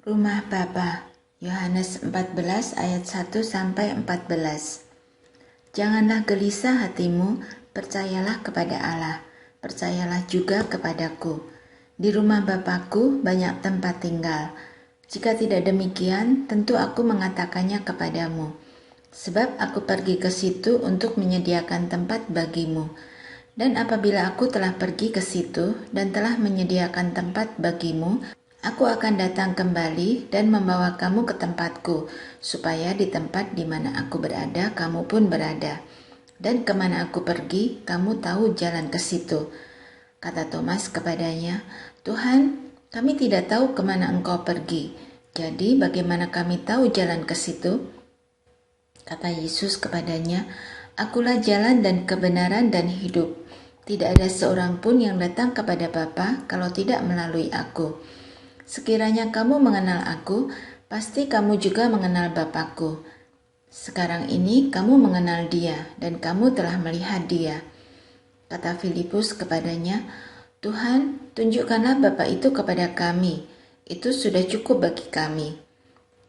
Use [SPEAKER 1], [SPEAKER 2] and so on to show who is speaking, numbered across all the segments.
[SPEAKER 1] Rumah Bapa, Yohanes 14 ayat 1-14. Janganlah gelisah hatimu, percayalah kepada Allah, percayalah juga kepadaku. Di rumah Bapakku banyak tempat tinggal. Jika tidak demikian, tentu aku mengatakannya kepadamu. Sebab aku pergi ke situ untuk menyediakan tempat bagimu. Dan apabila aku telah pergi ke situ dan telah menyediakan tempat bagimu, aku akan datang kembali dan membawa kamu ke tempatku, supaya di tempat di mana aku berada, kamu pun berada. Dan kemana aku pergi, kamu tahu jalan ke situ. Kata Thomas kepadanya, Tuhan, kami tidak tahu kemana engkau pergi. Jadi bagaimana kami tahu jalan ke situ? Kata Yesus kepadanya, Akulah jalan dan kebenaran dan hidup. Tidak ada seorang pun yang datang kepada Bapa kalau tidak melalui aku. Sekiranya kamu mengenal aku, pasti kamu juga mengenal Bapakku. Sekarang ini kamu mengenal Dia dan kamu telah melihat Dia. Kata Filipus kepadanya, Tuhan, tunjukkanlah Bapa itu kepada kami. Itu sudah cukup bagi kami.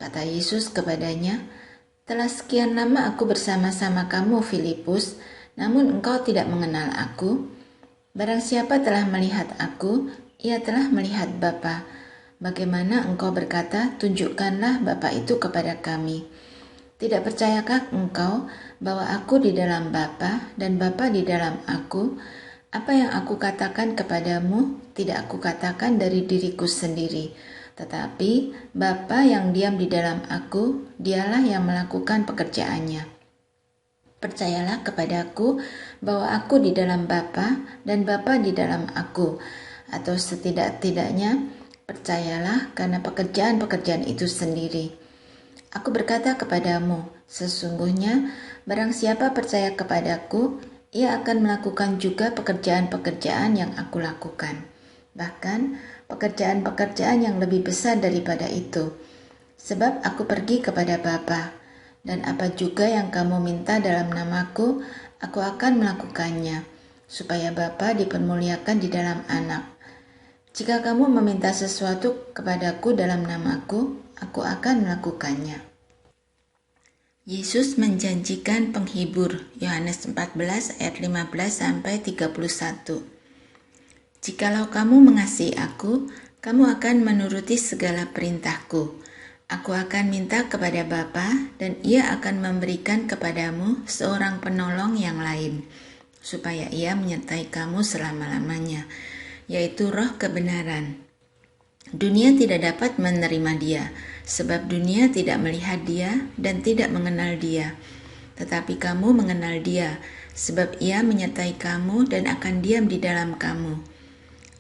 [SPEAKER 1] Kata Yesus kepadanya, telah sekian lama aku bersama-sama kamu, Filipus, namun engkau tidak mengenal aku. Barang siapa telah melihat aku, ia telah melihat Bapa. Bagaimana engkau berkata, tunjukkanlah Bapa itu kepada kami. Tidak percayakah engkau bahwa aku di dalam Bapa dan Bapa di dalam aku? Apa yang aku katakan kepadamu, tidak aku katakan dari diriku sendiri, tetapi Bapa yang diam di dalam aku, dialah yang melakukan pekerjaannya. Percayalah kepadaku bahwa aku di dalam Bapa dan Bapa di dalam aku, atau setidak-tidaknya percayalah karena pekerjaan-pekerjaan itu sendiri. Aku berkata kepadamu, sesungguhnya barang siapa percaya kepadaku, ia akan melakukan juga pekerjaan-pekerjaan yang aku lakukan. Bahkan pekerjaan-pekerjaan yang lebih besar daripada itu. Sebab aku pergi kepada Bapa, dan apa juga yang kamu minta dalam namaku, aku akan melakukannya, supaya Bapa dipermuliakan di dalam Anak. Jika kamu meminta sesuatu kepadaku dalam namaku, aku akan melakukannya. Yesus menjanjikan penghibur, Yohanes 14 ayat 15-31. Jikalau kamu mengasihi aku, kamu akan menuruti segala perintahku. Aku akan minta kepada Bapa dan ia akan memberikan kepadamu seorang penolong yang lain, supaya ia menyertai kamu selama-lamanya, yaitu Roh kebenaran. Dunia tidak dapat menerima Dia, sebab dunia tidak melihat Dia dan tidak mengenal Dia. Tetapi kamu mengenal Dia, sebab Ia menyertai kamu dan akan diam di dalam kamu.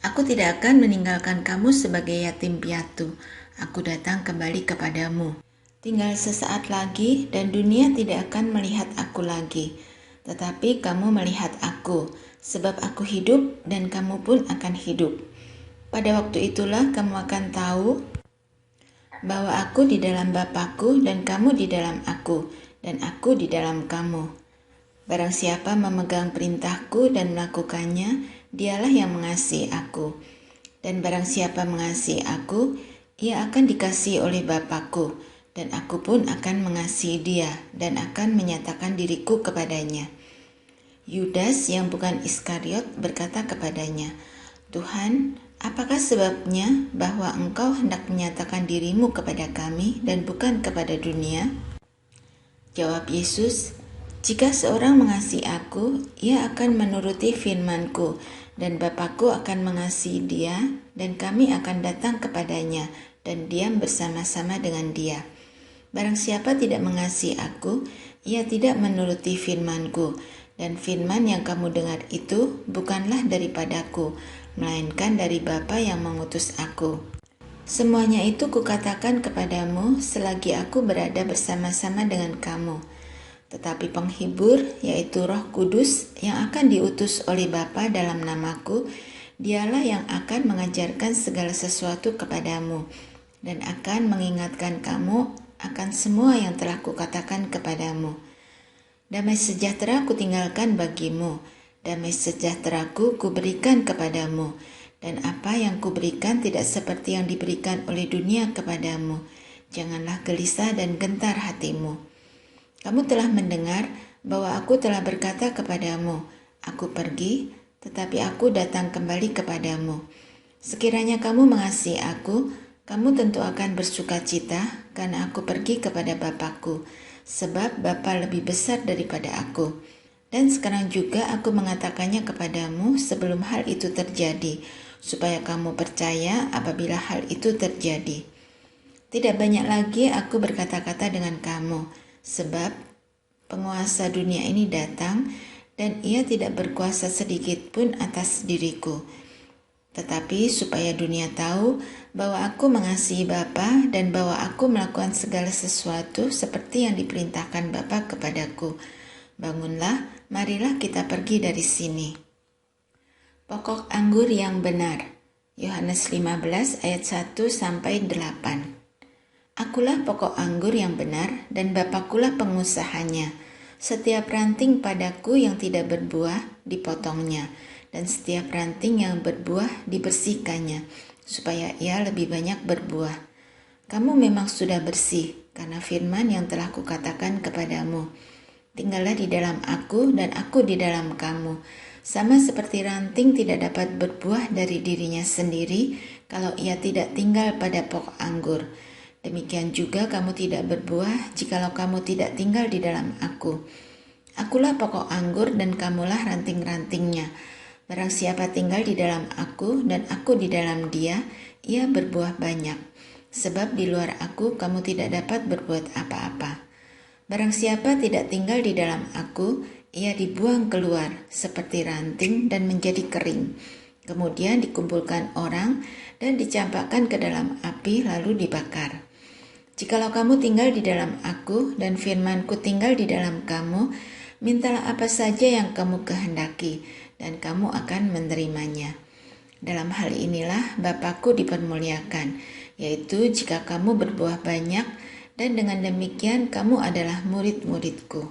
[SPEAKER 1] Aku tidak akan meninggalkan kamu sebagai yatim piatu. Aku datang kembali kepadamu. Tinggal sesaat lagi dan dunia tidak akan melihat aku lagi. Tetapi kamu melihat aku, sebab aku hidup dan kamu pun akan hidup. Pada waktu itulah kamu akan tahu bahwa aku di dalam Bapakku dan kamu di dalam aku, dan aku di dalam kamu. Barang siapa memegang perintahku dan melakukannya, dialah yang mengasihi aku. Dan barang siapa mengasihi aku, ia akan dikasihi oleh Bapakku, dan aku pun akan mengasihi dia dan akan menyatakan diriku kepadanya. Yudas yang bukan Iskariot berkata kepadanya, Tuhan, apakah sebabnya bahwa engkau hendak menyatakan dirimu kepada kami dan bukan kepada dunia? Jawab Yesus, jika seorang mengasihi aku, ia akan menuruti firman-Ku, dan Bapakku akan mengasihi dia, dan kami akan datang kepadanya, dan diam bersama-sama dengan dia. Barang siapa tidak mengasihi aku, ia tidak menuruti firman-Ku, dan firman yang kamu dengar itu bukanlah daripadaku, melainkan dari Bapa yang mengutus aku. Semuanya itu kukatakan kepadamu selagi aku berada bersama-sama dengan kamu. Tetapi penghibur, yaitu Roh Kudus yang akan diutus oleh Bapa dalam namaku, dialah yang akan mengajarkan segala sesuatu kepadamu dan akan mengingatkan kamu akan semua yang telah kukatakan kepadamu. Damai sejahtera kutinggalkan bagimu, damai sejahteraku kuberikan kepadamu. Dan apa yang kuberikan tidak seperti yang diberikan oleh dunia kepadamu. Janganlah gelisah dan gentar hatimu. Kamu telah mendengar bahwa aku telah berkata kepadamu, aku pergi, tetapi aku datang kembali kepadamu. Sekiranya kamu mengasihi aku, kamu tentu akan bersuka cita karena aku pergi kepada Bapakku, sebab Bapa lebih besar daripada aku. Dan sekarang juga aku mengatakannya kepadamu sebelum hal itu terjadi, supaya kamu percaya apabila hal itu terjadi. Tidak banyak lagi aku berkata-kata dengan kamu, sebab penguasa dunia ini datang dan ia tidak berkuasa sedikit pun atas diriku. Tetapi supaya dunia tahu bahwa aku mengasihi Bapa dan bahwa aku melakukan segala sesuatu seperti yang diperintahkan Bapa kepadaku. Bangunlah, marilah kita pergi dari sini. Pokok anggur yang benar. Yohanes 15 ayat 1 sampai 8. Akulah pokok anggur yang benar dan Bapakulah pengusahanya. Setiap ranting padaku yang tidak berbuah dipotongnya, dan setiap ranting yang berbuah dibersihkannya, supaya ia lebih banyak berbuah. Kamu memang sudah bersih karena firman yang telah kukatakan kepadamu. Tinggallah di dalam aku dan aku di dalam kamu. Sama seperti ranting tidak dapat berbuah dari dirinya sendiri kalau ia tidak tinggal pada pokok anggur. Demikian juga kamu tidak berbuah jikalau kamu tidak tinggal di dalam aku. Akulah pokok anggur dan kamulah ranting-rantingnya. Barang siapa tinggal di dalam aku dan aku di dalam dia, ia berbuah banyak. Sebab di luar aku kamu tidak dapat berbuat apa-apa. Barang siapa tidak tinggal di dalam aku, ia dibuang keluar seperti ranting dan menjadi kering. Kemudian dikumpulkan orang dan dicampakkan ke dalam api lalu dibakar. Jikalau kamu tinggal di dalam aku dan firmanku tinggal di dalam kamu, mintalah apa saja yang kamu kehendaki dan kamu akan menerimanya. Dalam hal inilah Bapakku dipermuliakan, yaitu jika kamu berbuah banyak, dan dengan demikian kamu adalah murid-muridku.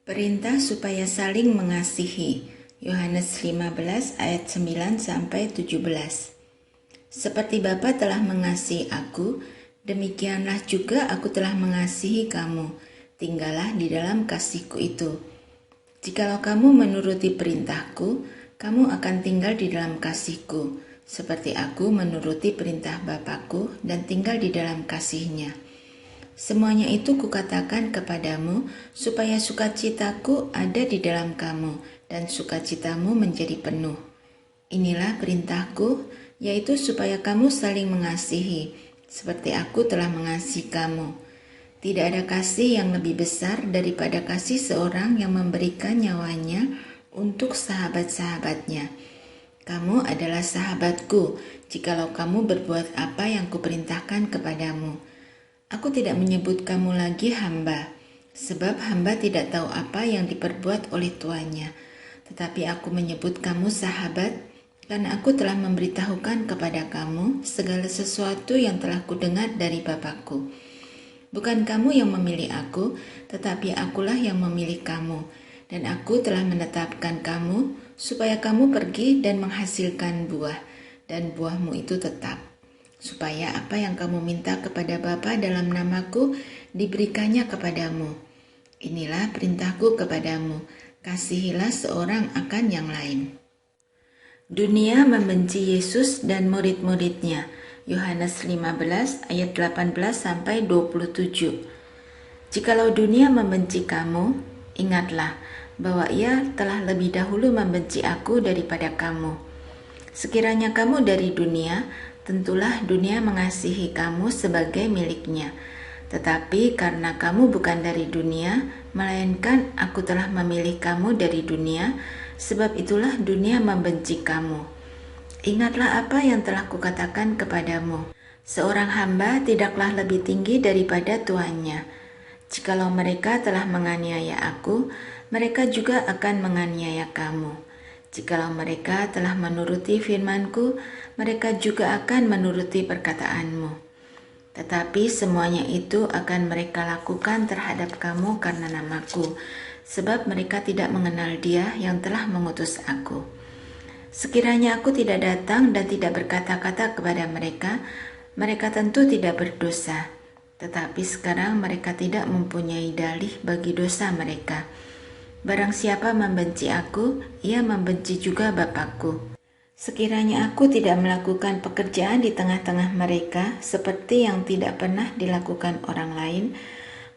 [SPEAKER 1] Perintah supaya saling mengasihi. Yohanes 15 ayat 9 sampai 17. Seperti Bapa telah mengasihi aku, demikianlah juga aku telah mengasihi kamu. Tinggallah di dalam kasihku itu. Jikalau kamu menuruti perintahku, kamu akan tinggal di dalam kasihku, seperti aku menuruti perintah Bapakku dan tinggal di dalam kasihnya. Semuanya itu kukatakan kepadamu, supaya sukacitaku ada di dalam kamu, dan sukacitamu menjadi penuh. Inilah perintahku, yaitu supaya kamu saling mengasihi, seperti aku telah mengasihi kamu. Tidak ada kasih yang lebih besar daripada kasih seorang yang memberikan nyawanya untuk sahabat-sahabatnya. Kamu adalah sahabatku, jikalau kamu berbuat apa yang kuperintahkan kepadamu. Aku tidak menyebut kamu lagi hamba, sebab hamba tidak tahu apa yang diperbuat oleh tuannya. Tetapi aku menyebut kamu sahabat, karena aku telah memberitahukan kepada kamu segala sesuatu yang telah kudengar dari Bapakku. Bukan kamu yang memilih aku, tetapi akulah yang memilih kamu, dan aku telah menetapkan kamu, supaya kamu pergi dan menghasilkan buah, dan buahmu itu tetap. Supaya apa yang kamu minta kepada Bapa dalam namaku diberikannya kepadamu. Inilah perintahku kepadamu, kasihilah seorang akan yang lain. Dunia membenci Yesus dan murid-muridnya. Yohanes 15 ayat 18 sampai 27. Jikalau dunia membenci kamu, ingatlah bahwa ia telah lebih dahulu membenci aku daripada kamu. Sekiranya kamu dari dunia, tentulah dunia mengasihi kamu sebagai miliknya. Tetapi karena kamu bukan dari dunia, melainkan aku telah memilih kamu dari dunia, sebab itulah dunia membenci kamu. Ingatlah apa yang telah kukatakan kepadamu. Seorang hamba tidaklah lebih tinggi daripada tuannya. Jikalau mereka telah menganiaya aku, mereka juga akan menganiaya kamu. Jikalau mereka telah menuruti firman-Ku, mereka juga akan menuruti perkataanmu. Tetapi semuanya itu akan mereka lakukan terhadap kamu karena namaku, sebab mereka tidak mengenal Dia yang telah mengutus aku. Sekiranya aku tidak datang dan tidak berkata-kata kepada mereka, mereka tentu tidak berdosa. Tetapi sekarang mereka tidak mempunyai dalih bagi dosa mereka. Barang siapa membenci aku, ia membenci juga Bapakku. Sekiranya aku tidak melakukan pekerjaan di tengah-tengah mereka seperti yang tidak pernah dilakukan orang lain,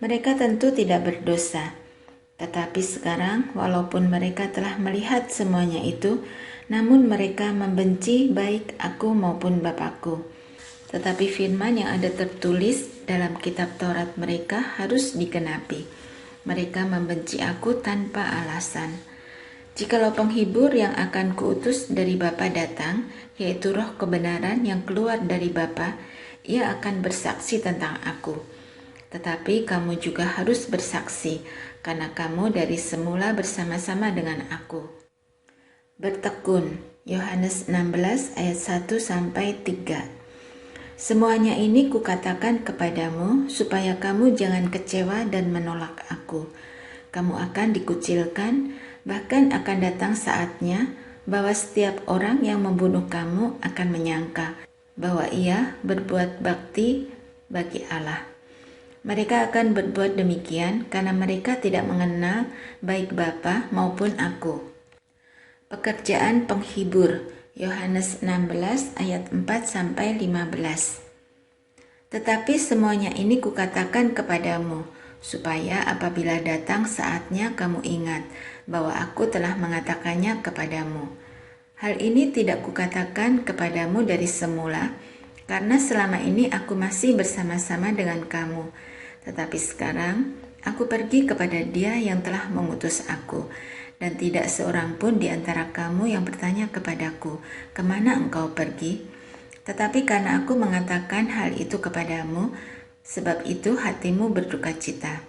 [SPEAKER 1] mereka tentu tidak berdosa. Tetapi sekarang, walaupun mereka telah melihat semuanya itu, namun mereka membenci baik aku maupun Bapakku. Tetapi firman yang ada tertulis dalam kitab Taurat mereka harus digenapi. Mereka membenci aku tanpa alasan. Jikalau penghibur yang akan kuutus dari Bapa datang, yaitu roh kebenaran yang keluar dari Bapa, ia akan bersaksi tentang aku. Tetapi kamu juga harus bersaksi, karena kamu dari semula bersama-sama dengan aku. Bertekun, Yohanes 16 ayat 1-3. Semuanya ini kukatakan kepadamu supaya kamu jangan kecewa dan menolak aku. Kamu akan dikucilkan, bahkan akan datang saatnya bahwa setiap orang yang membunuh kamu akan menyangka bahwa ia berbuat bakti bagi Allah. Mereka akan berbuat demikian karena mereka tidak mengenal baik Bapa maupun aku. Pekerjaan penghibur, Yohanes 16 ayat 4-15. Tetapi semuanya ini kukatakan kepadamu, supaya apabila datang saatnya kamu ingat bahwa aku telah mengatakannya kepadamu. Hal ini tidak kukatakan kepadamu dari semula, karena selama ini aku masih bersama-sama dengan kamu. Tetapi sekarang aku pergi kepada Dia yang telah mengutus aku, dan tidak seorang pun di antara kamu yang bertanya kepadaku, kemana engkau pergi? Tetapi karena aku mengatakan hal itu kepadamu, sebab itu hatimu berduka cita.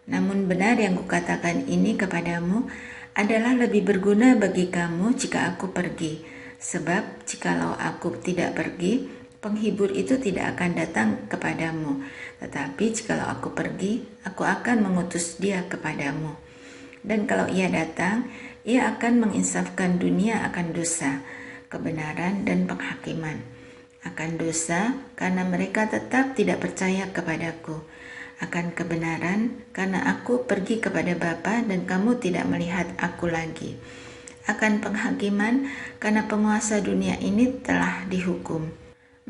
[SPEAKER 1] Namun benar yang kukatakan ini kepadamu adalah lebih berguna bagi kamu jika aku pergi. Sebab jikalau aku tidak pergi, penghibur itu tidak akan datang kepadamu. Tetapi jikalau aku pergi, aku akan mengutus dia kepadamu. Dan kalau ia datang, ia akan menginsafkan dunia akan dosa, kebenaran dan penghakiman. Akan dosa karena mereka tetap tidak percaya kepadaku. Akan kebenaran karena aku pergi kepada Bapa dan kamu tidak melihat aku lagi. Akan penghakiman karena penguasa dunia ini telah dihukum.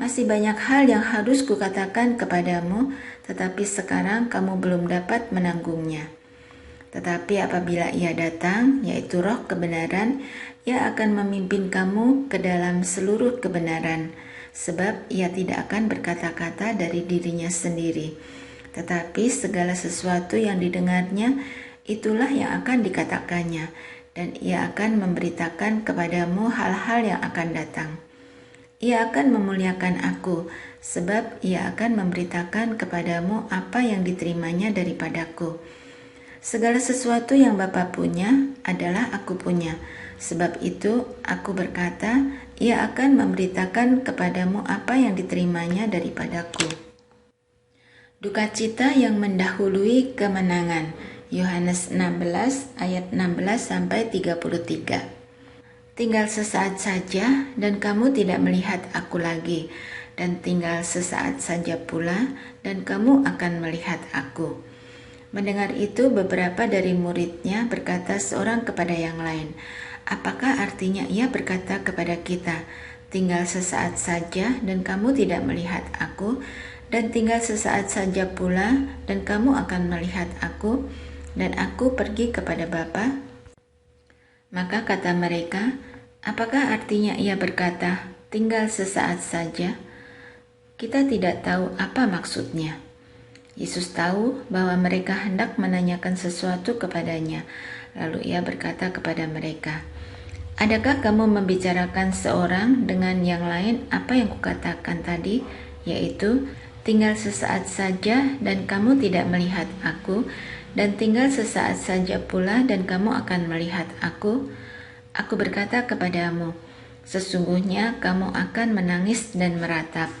[SPEAKER 1] Masih banyak hal yang harus kukatakan kepadamu, tetapi sekarang kamu belum dapat menanggungnya. Tetapi apabila ia datang, yaitu roh kebenaran, ia akan memimpin kamu ke dalam seluruh kebenaran, sebab ia tidak akan berkata-kata dari dirinya sendiri. Tetapi segala sesuatu yang didengarnya, itulah yang akan dikatakannya, dan ia akan memberitakan kepadamu hal-hal yang akan datang. Ia akan memuliakan aku, sebab ia akan memberitakan kepadamu apa yang diterimanya daripadaku. Segala sesuatu yang Bapa punya adalah aku punya. Sebab itu aku berkata, ia akan memberitakan kepadamu apa yang diterimanya daripadaku. Dukacita yang mendahului kemenangan. Yohanes 16 ayat 16-33. Tinggal sesaat saja dan kamu tidak melihat aku lagi, dan tinggal sesaat saja pula dan kamu akan melihat aku. Mendengar itu, beberapa dari muridnya berkata seorang kepada yang lain, apakah artinya ia berkata kepada kita, tinggal sesaat saja dan kamu tidak melihat aku, dan tinggal sesaat saja pula dan kamu akan melihat aku, dan aku pergi kepada Bapa? Maka kata mereka, apakah artinya ia berkata, tinggal sesaat saja? Kita tidak tahu apa maksudnya. Yesus tahu bahwa mereka hendak menanyakan sesuatu kepadanya. Lalu ia berkata kepada mereka, adakah kamu membicarakan seorang dengan yang lain apa yang kukatakan tadi, yaitu tinggal sesaat saja dan kamu tidak melihat aku, dan tinggal sesaat saja pula dan kamu akan melihat aku? Aku berkata kepadamu, sesungguhnya kamu akan menangis dan meratap,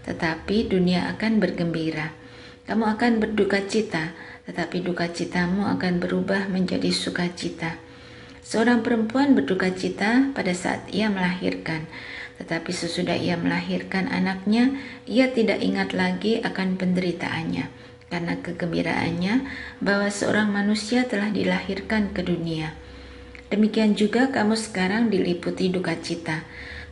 [SPEAKER 1] tetapi dunia akan bergembira. Kamu akan berduka cita, tetapi duka citamu akan berubah menjadi sukacita. Seorang perempuan berduka cita pada saat ia melahirkan, tetapi sesudah ia melahirkan anaknya, ia tidak ingat lagi akan penderitaannya, karena kegembiraannya bahwa seorang manusia telah dilahirkan ke dunia. Demikian juga kamu sekarang diliputi duka cita,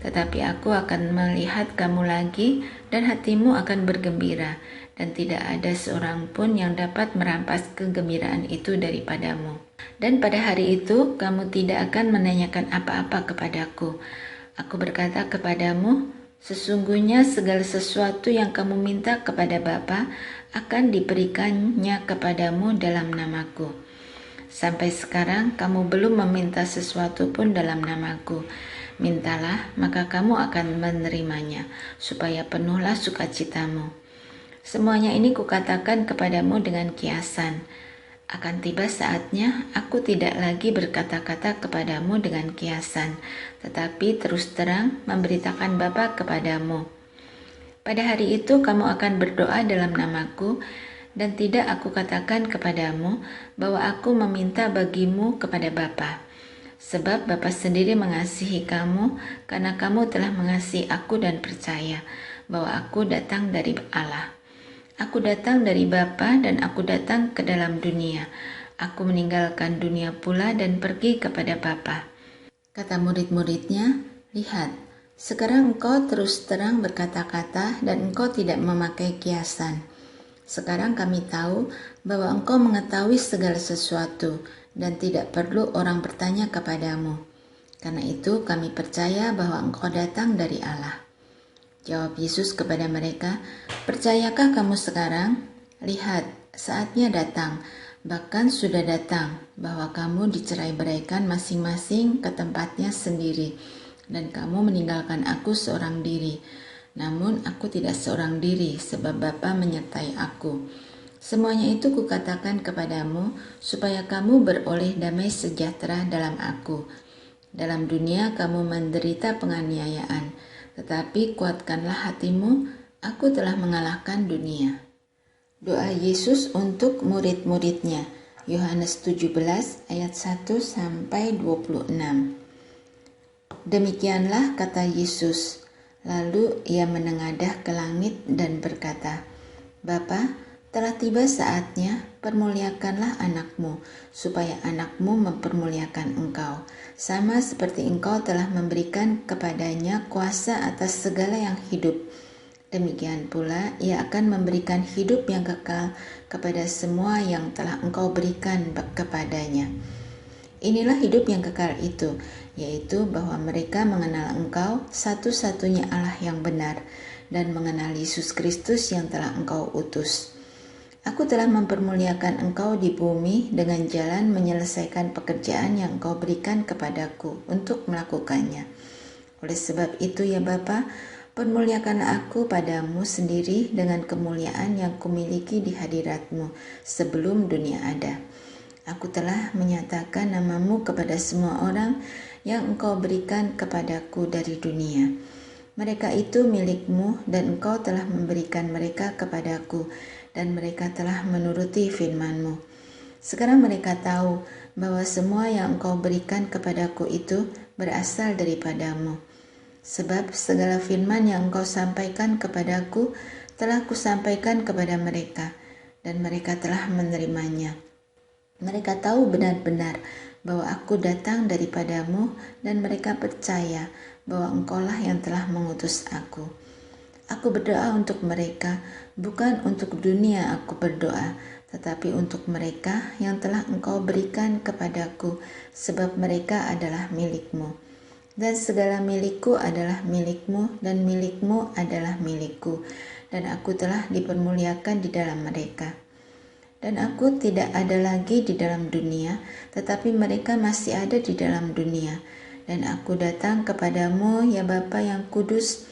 [SPEAKER 1] tetapi aku akan melihat kamu lagi dan hatimu akan bergembira, dan tidak ada seorang pun yang dapat merampas kegembiraan itu daripadamu. Dan pada hari itu kamu tidak akan menanyakan apa-apa kepadaku. Aku berkata kepadamu, sesungguhnya segala sesuatu yang kamu minta kepada Bapa akan diberikannya kepadamu dalam namaku. Sampai sekarang kamu belum meminta sesuatu pun dalam namaku. Mintalah, maka kamu akan menerimanya, supaya penuhlah sukacitamu. Semuanya ini kukatakan kepadamu dengan kiasan. Akan tiba saatnya aku tidak lagi berkata-kata kepadamu dengan kiasan, tetapi terus terang memberitakan Bapa kepadamu. Pada hari itu kamu akan berdoa dalam namaku, dan tidak aku katakan kepadamu bahwa aku meminta bagimu kepada Bapa. Sebab Bapa sendiri mengasihi kamu, karena kamu telah mengasihi aku dan percaya bahwa aku datang dari Allah. Aku datang dari Bapa dan aku datang ke dalam dunia. Aku meninggalkan dunia pula dan pergi kepada Bapa. Kata murid-muridnya, lihat, sekarang engkau terus terang berkata-kata dan engkau tidak memakai kiasan. Sekarang kami tahu bahwa engkau mengetahui segala sesuatu dan tidak perlu orang bertanya kepadamu. Karena itu kami percaya bahwa engkau datang dari Allah. Jawab Yesus kepada mereka, percayakah kamu sekarang? Lihat, saatnya datang, bahkan sudah datang, bahwa kamu dicerai-beraikan masing-masing ke tempatnya sendiri, dan kamu meninggalkan aku seorang diri. Namun aku tidak seorang diri, sebab Bapa menyertai aku. Semuanya itu kukatakan kepadamu, supaya kamu beroleh damai sejahtera dalam aku. Dalam dunia kamu menderita penganiayaan, tetapi kuatkanlah hatimu, aku telah mengalahkan dunia. Doa Yesus untuk murid-muridnya, Yohanes 17 ayat 1-26. Demikianlah kata Yesus, lalu ia menengadah ke langit dan berkata, Bapa, telah tiba saatnya, permuliakanlah anakmu, supaya anakmu mempermuliakan engkau, sama seperti engkau telah memberikan kepadanya kuasa atas segala yang hidup. Demikian pula ia akan memberikan hidup yang kekal kepada semua yang telah engkau berikan kepadanya. Inilah hidup yang kekal itu, yaitu bahwa mereka mengenal engkau satu-satunya Allah yang benar, dan mengenal Yesus Kristus yang telah engkau utus. Aku telah mempermuliakan engkau di bumi dengan jalan menyelesaikan pekerjaan yang engkau berikan kepadaku untuk melakukannya. Oleh sebab itu ya Bapa, permuliakanlah aku padamu sendiri dengan kemuliaan yang kumiliki di hadiratmu sebelum dunia ada. Aku telah menyatakan namamu kepada semua orang yang engkau berikan kepadaku dari dunia. Mereka itu milikmu dan engkau telah memberikan mereka kepadaku, dan mereka telah menuruti firman-Mu. Sekarang mereka tahu bahwa semua yang engkau berikan kepadaku itu berasal daripadamu. Sebab segala firman yang engkau sampaikan kepadaku telah kusampaikan kepada mereka, dan mereka telah menerimanya. Mereka tahu benar-benar bahwa aku datang daripadamu, dan mereka percaya bahwa engkaulah yang telah mengutus aku. Aku berdoa untuk mereka, bukan untuk dunia aku berdoa, tetapi untuk mereka yang telah engkau berikan kepadaku, sebab mereka adalah milikmu. Dan segala milikku adalah milikmu, dan milikmu adalah milikku, dan aku telah dipermuliakan di dalam mereka. Dan aku tidak ada lagi di dalam dunia, tetapi mereka masih ada di dalam dunia. Dan aku datang kepadamu, ya Bapa yang kudus,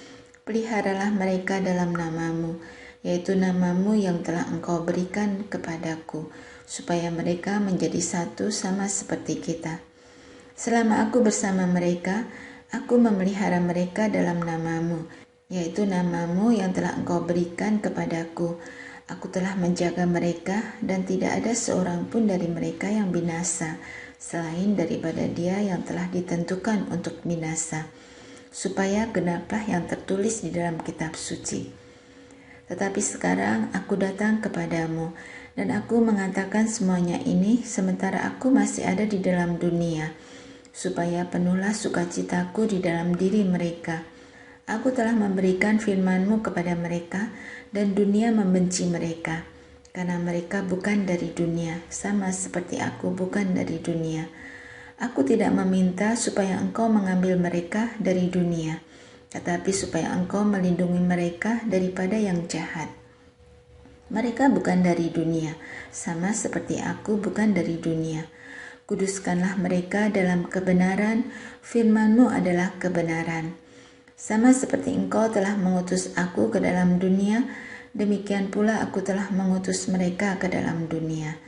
[SPEAKER 1] peliharalah mereka dalam namamu, yaitu namamu yang telah engkau berikan kepadaku, supaya mereka menjadi satu sama seperti kita. Selama aku bersama mereka, aku memelihara mereka dalam namamu, yaitu namamu yang telah engkau berikan kepadaku. Aku telah menjaga mereka, dan tidak ada seorang pun dari mereka yang binasa, selain daripada dia yang telah ditentukan untuk binasa, supaya genaplah yang tertulis di dalam kitab suci. Tetapi sekarang aku datang kepadamu, dan aku mengatakan semuanya ini sementara aku masih ada di dalam dunia, supaya penuhlah sukacitaku di dalam diri mereka. Aku telah memberikan firman-Mu kepada mereka, dan dunia membenci mereka, karena mereka bukan dari dunia, sama seperti aku bukan dari dunia. Aku tidak meminta supaya Engkau mengambil mereka dari dunia, tetapi supaya Engkau melindungi mereka daripada yang jahat. Mereka bukan dari dunia, sama seperti aku bukan dari dunia. Kuduskanlah mereka dalam kebenaran, firman-Mu adalah kebenaran. Sama seperti Engkau telah mengutus aku ke dalam dunia, demikian pula aku telah mengutus mereka ke dalam dunia.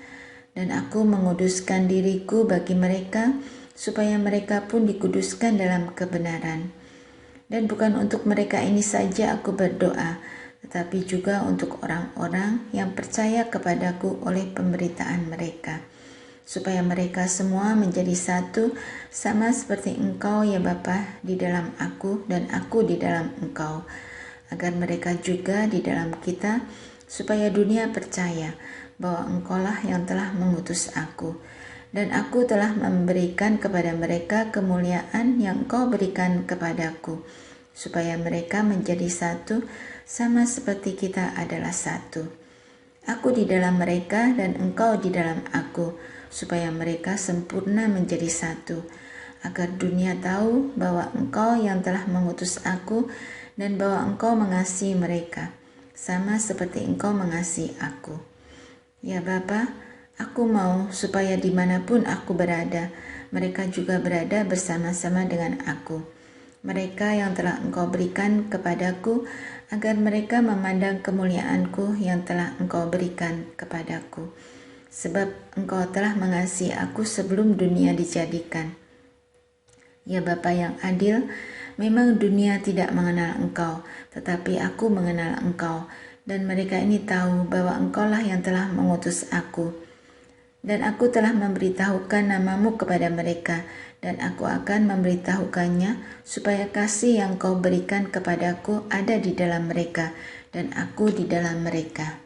[SPEAKER 1] Dan aku menguduskan diriku bagi mereka, supaya mereka pun dikuduskan dalam kebenaran. Dan bukan untuk mereka ini saja aku berdoa, tetapi juga untuk orang-orang yang percaya kepadaku oleh pemberitaan mereka, supaya mereka semua menjadi satu, sama seperti Engkau ya Bapa di dalam aku dan aku di dalam Engkau, agar mereka juga di dalam kita, supaya dunia percaya bahwa Engkaulah yang telah mengutus aku, dan aku telah memberikan kepada mereka kemuliaan yang Engkau berikan kepadaku, supaya mereka menjadi satu, sama seperti kita adalah satu. Aku di dalam mereka dan Engkau di dalam aku, supaya mereka sempurna menjadi satu, agar dunia tahu bahwa Engkau yang telah mengutus aku, dan bahwa Engkau mengasihi mereka, sama seperti Engkau mengasihi aku. Ya Bapa, aku mau supaya dimanapun aku berada, mereka juga berada bersama-sama dengan aku. Mereka yang telah Engkau berikan kepadaku, agar mereka memandang kemuliaanku yang telah Engkau berikan kepadaku. Sebab Engkau telah mengasihi aku sebelum dunia dijadikan. Ya Bapa yang adil, memang dunia tidak mengenal Engkau, tetapi aku mengenal Engkau, dan mereka ini tahu bahwa Engkaulah yang telah mengutus aku. Dan aku telah memberitahukan nama-Mu kepada mereka, dan aku akan memberitahukannya, supaya kasih yang Kau berikan kepadaku ada di dalam mereka, dan aku di dalam mereka.